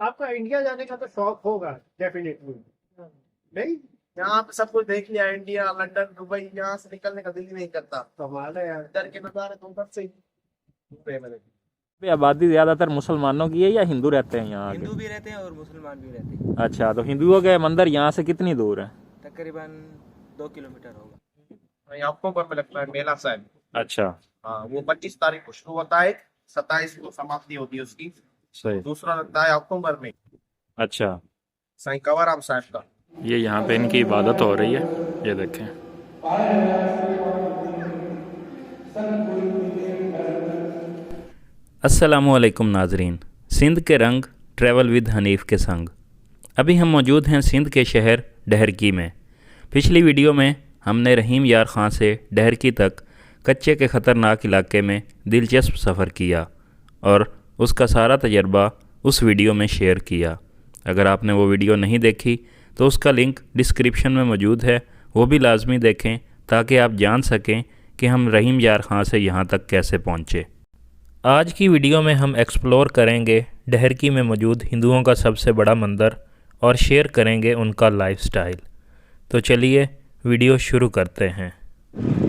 आपका इंडिया जाने का तो शौक होगा डेफिनेटली, नहीं? यहाँ पे सब कुछ देख लिया, इंडिया, लंदन, दुबई, यहाँ से निकलने का दिल ही नहीं करता। कमाल है यार। इधर के नज़ारे तो उधर से ही घूमे मैंने। पे आबादी ज़्यादातर मुसलमानों की है या हिंदू रहते हैं यहाँ हिंदू आगे? भी रहते हैं और मुसलमान भी रहते हैं। अच्छा, तो हिंदुओं के मंदिर यहाँ से कितनी दूर है? तकरीबन 2 किलोमीटर होगा। यहाँ अक्टूबर में लगता है मेला साहब। अच्छा, हाँ, वो 25 तारीख को शुरू होता है, 27 को समाप्ति होती है उसकी। सही। दूसरा लगता है अक्टूबर में, अच्छा, साईं कंवरराम साहब का। ये यहाँ पे इनकी इबादत हो रही है, ये देखें। अस्सलामुअलैकुम नाजरीन, सिंध के रंग ट्रैवल विद हनीफ के संग। अभी हम मौजूद हैं सिंध के शहर डहरकी में। पिछली वीडियो में हमने रहीम यार ख़ान से डहरकी तक कच्चे के ख़तरनाक इलाके में दिलचस्प सफ़र किया और उसका सारा तजर्बा उस वीडियो में शेयर किया। अगर आपने वो वीडियो नहीं देखी तो उसका लिंक डिस्क्रिप्शन में मौजूद है, वो भी लाजमी देखें ताकि आप जान सकें कि हम रहीम यार ख़ान से यहाँ तक कैसे पहुँचे। आज की वीडियो में हम एक्सप्लोर करेंगे डहरकी में मौजूद हिंदुओं का सबसे बड़ा मंदिर और शेयर करेंगे उनका लाइफस्टाइल। तो चलिए वीडियो शुरू करते हैं।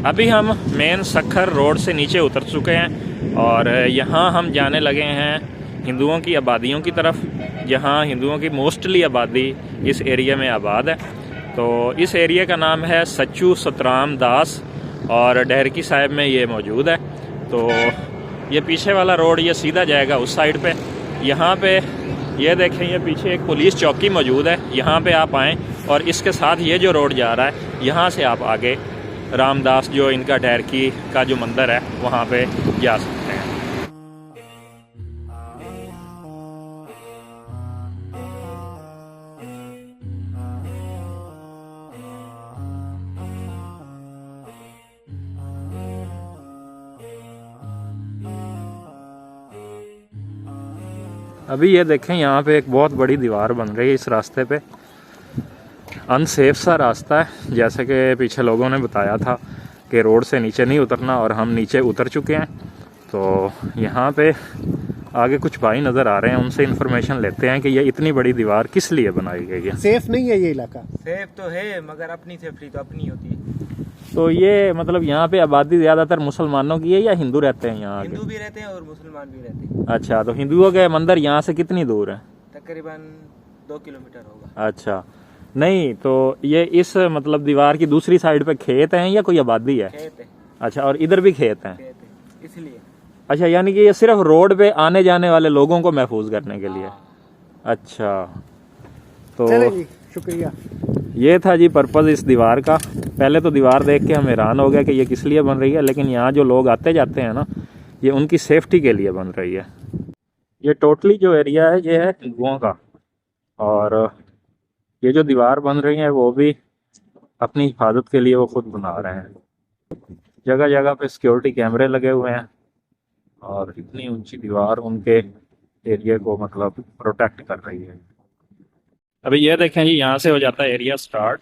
अभी हम मेन सखर रोड से नीचे उतर चुके हैं और यहाँ हम जाने लगे हैं हिंदुओं की आबादियों की तरफ, जहाँ हिंदुओं की मोस्टली आबादी इस एरिया में आबाद है। तो इस एरिया का नाम है सच्चू सतराम दास और डहरकी साहिब में ये मौजूद है। तो ये पीछे वाला रोड ये सीधा जाएगा उस साइड पे। यहाँ पे ये देखें, ये पीछे एक पुलिस चौकी मौजूद है, यहाँ पे आप आएँ और इसके साथ ये जो रोड जा रहा है यहाँ से आप आगे रामदास जो इनका डहरकी का जो मंदिर है वहाँ पे जा सकते हैं। अभी ये देखें, यहाँ पे एक बहुत बड़ी दीवार बन रही है इस रास्ते पे। अनसेफ सा रास्ता है, जैसे कि पीछे लोगों ने बताया था कि रोड से नीचे नहीं उतरना, और हम नीचे उतर चुके हैं। तो यहाँ पे आगे कुछ भाई नज़र आ रहे हैं, उनसे इन्फॉर्मेशन लेते हैं कि ये इतनी बड़ी दीवार किस लिए बनाई गई है। सेफ नहीं है ये इलाका? सेफ तो है मगर अपनी सेफ्टी तो अपनी होती है। तो ये मतलब यहाँ पे आबादी ज़्यादातर मुसलमानों की है या हिंदू रहते हैं यहाँ आगे? हिंदू भी रहते हैं और मुसलमान भी रहते हैं। अच्छा, तो हिंदुओं के मंदिर यहाँ से कितनी दूर है? तकरीबन 2 किलोमीटर होगा। अच्छा, नहीं तो ये इस मतलब दीवार की दूसरी साइड पे खेत हैं या कोई आबादी है? खेत है। अच्छा, और इधर भी खेत हैं? खेत है इसलिए। अच्छा, यानी कि ये सिर्फ रोड पे आने जाने वाले लोगों को महफूज करने के लिए। अच्छा, तो चले जी, शुक्रिया। ये था जी पर्पज़ इस दीवार का। पहले तो दीवार देख के हम हैरान हो गए कि ये किस लिए बन रही है, लेकिन यहाँ जो लोग आते जाते हैं ना, ये उनकी सेफ्टी के लिए बन रही है। ये टोटली जो एरिया है ये है हिंदुओं का, और ये जो दीवार बन रही है वो भी अपनी हिफाजत के लिए वो खुद बना रहे हैं। जगह जगह पे सिक्योरिटी कैमरे लगे हुए हैं और इतनी ऊंची दीवार उनके एरिया को मतलब प्रोटेक्ट कर रही है। अभी ये देखें जी, यहाँ से हो जाता है एरिया स्टार्ट,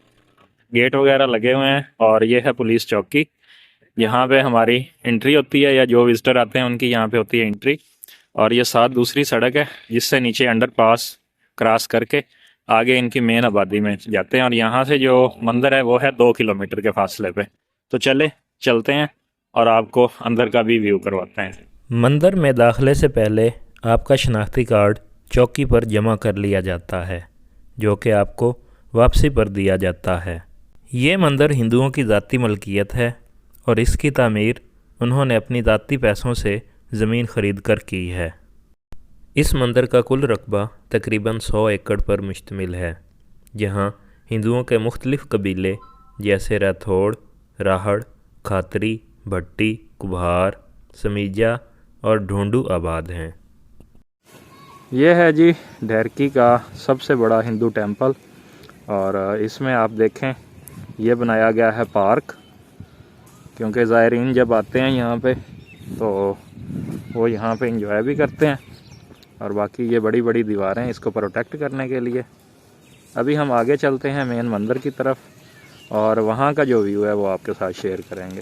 गेट वगैरह लगे हुए हैं और ये है पुलिस चौकी। यहाँ पे हमारी एंट्री होती है, या जो विजिटर आते हैं उनकी यहाँ पे होती है एंट्री। और ये साथ दूसरी सड़क है जिससे नीचे अंडरपास क्रॉस करके आगे इनकी मेन आबादी में जाते हैं, और यहाँ से जो मंदिर है वो है 2 किलोमीटर के फासले पे। तो चलते हैं और आपको अंदर का भी व्यू करवाते हैं। मंदिर में दाखिले से पहले आपका शनाख्ती कार्ड चौकी पर जमा कर लिया जाता है, जो कि आपको वापसी पर दिया जाता है। ये मंदिर हिंदुओं की ज़ाती मलकियत है और इसकी तामीर उन्होंने अपनी ज़ाती पैसों से ज़मीन ख़रीद कर की है। इस मंदिर का कुल रकबा तकरीबन 100 एकड़ पर मुश्तमिल है, जहाँ हिंदुओं के मुख्तलिफ़ कबीले जैसे राठौड़, राहड़, खातरी, भट्टी, कुम्हार, समीजा और ढोंडू आबाद हैं। यह है जी डहरकी का सबसे बड़ा हिंदू टेंपल, और इसमें आप देखें ये बनाया गया है पार्क, क्योंकि ज़ायरीन जब आते हैं यहाँ पे तो वो यहाँ पे एंजॉय भी करते हैं। और बाकी ये बड़ी बड़ी दीवारें हैं इसको प्रोटेक्ट करने के लिए। अभी हम आगे चलते हैं मेन मंदिर की तरफ, और वहाँ का जो व्यू है वो आपके साथ शेयर करेंगे।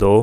2.